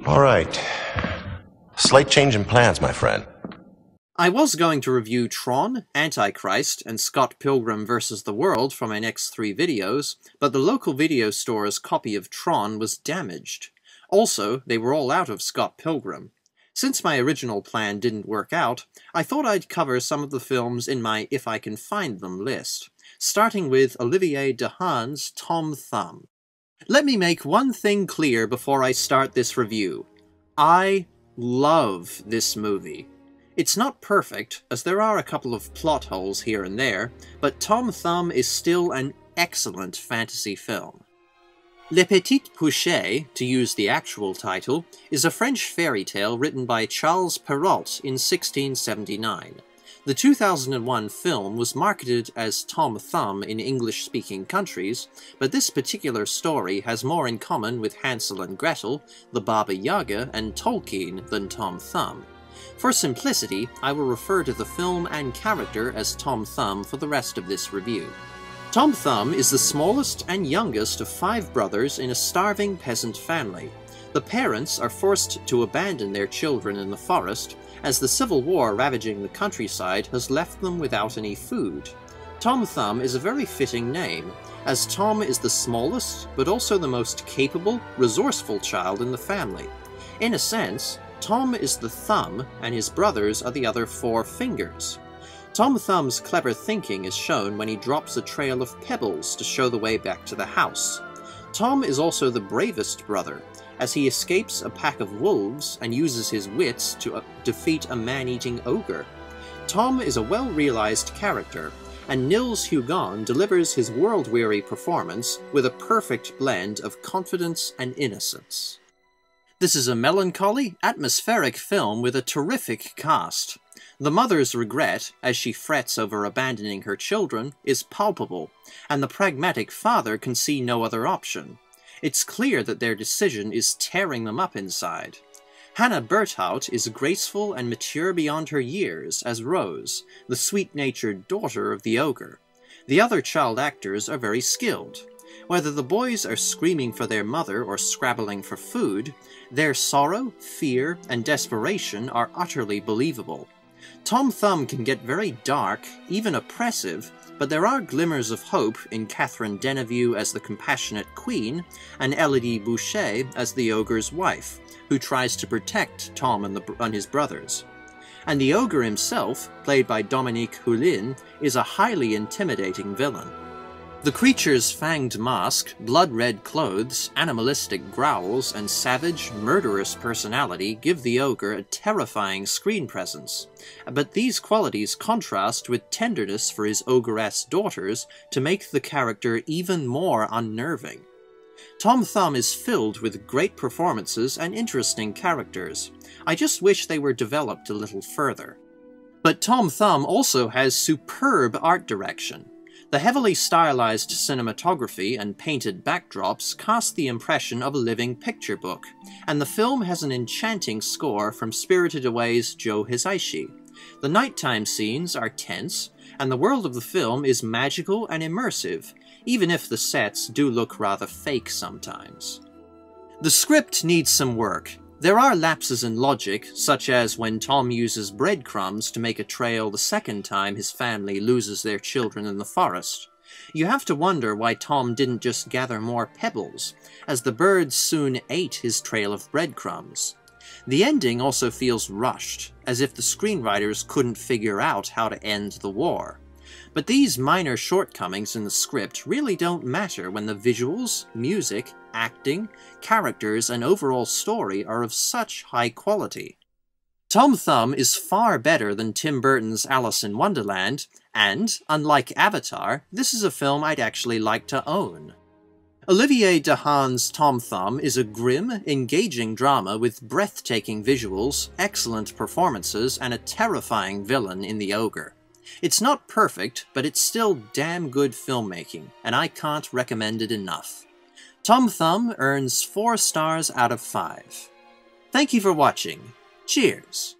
All right. Slight change in plans, my friend. I was going to review Tron, Antichrist, and Scott Pilgrim vs. the World for my next 3 videos, but the local video store's copy of Tron was damaged. Also, they were all out of Scott Pilgrim. Since my original plan didn't work out, I thought I'd cover some of the films in my If I Can Find Them list, starting with Olivier Dahan's Tom Thumb. Let me make one thing clear before I start this review. I love this movie. It's not perfect, as there are a couple of plot holes here and there, but Tom Thumb is still an excellent fantasy film. Le Petit Pouchet, to use the actual title, is a French fairy tale written by Charles Perrault in 1679. The 2001 film was marketed as Tom Thumb in English-speaking countries, but this particular story has more in common with Hansel and Gretel, the Baba Yaga, and Tolkien than Tom Thumb. For simplicity, I will refer to the film and character as Tom Thumb for the rest of this review. Tom Thumb is the smallest and youngest of 5 brothers in a starving peasant family. The parents are forced to abandon their children in the forest, as the civil war ravaging the countryside has left them without any food. Tom Thumb is a very fitting name, as Tom is the smallest, but also the most capable, resourceful child in the family. In a sense, Tom is the thumb, and his brothers are the other 4 fingers. Tom Thumb's clever thinking is shown when he drops a trail of pebbles to show the way back to the house. Tom is also the bravest brother, as he escapes a pack of wolves and uses his wits to defeat a man-eating ogre. Tom is a well-realized character, and Nils Hugon delivers his world-weary performance with a perfect blend of confidence and innocence. This is a melancholy, atmospheric film with a terrific cast. The mother's regret, as she frets over abandoning her children, is palpable, and the pragmatic father can see no other option. It's clear that their decision is tearing them up inside. Hannah Berthout is graceful and mature beyond her years as Rose, the sweet-natured daughter of the ogre. The other child actors are very skilled. Whether the boys are screaming for their mother or scrabbling for food, their sorrow, fear, and desperation are utterly believable. Tom Thumb can get very dark, even oppressive, but there are glimmers of hope in Catherine Deneuve as the compassionate queen, and Elodie Boucher as the ogre's wife, who tries to protect Tom and his brothers. And the ogre himself, played by Dominique Hulin, is a highly intimidating villain. The creature's fanged mask, blood-red clothes, animalistic growls, and savage, murderous personality give the ogre a terrifying screen presence, but these qualities contrast with tenderness for his ogress daughters to make the character even more unnerving. Tom Thumb is filled with great performances and interesting characters. I just wish they were developed a little further. But Tom Thumb also has superb art direction. The heavily stylized cinematography and painted backdrops cast the impression of a living picture book, and the film has an enchanting score from Spirited Away's Joe Hisaishi. The nighttime scenes are tense, and the world of the film is magical and immersive, even if the sets do look rather fake sometimes. The script needs some work. There are lapses in logic, such as when Tom uses breadcrumbs to make a trail the second time his family loses their children in the forest. You have to wonder why Tom didn't just gather more pebbles, as the birds soon ate his trail of breadcrumbs. The ending also feels rushed, as if the screenwriters couldn't figure out how to end the war. But these minor shortcomings in the script really don't matter when the visuals, music, acting, characters, and overall story are of such high quality. Tom Thumb is far better than Tim Burton's Alice in Wonderland, and, unlike Avatar, this is a film I'd actually like to own. Olivier Dahan's Tom Thumb is a grim, engaging drama with breathtaking visuals, excellent performances, and a terrifying villain in the ogre. It's not perfect, but it's still damn good filmmaking, and I can't recommend it enough. Tom Thumb earns 4 stars out of 5. Thank you for watching. Cheers!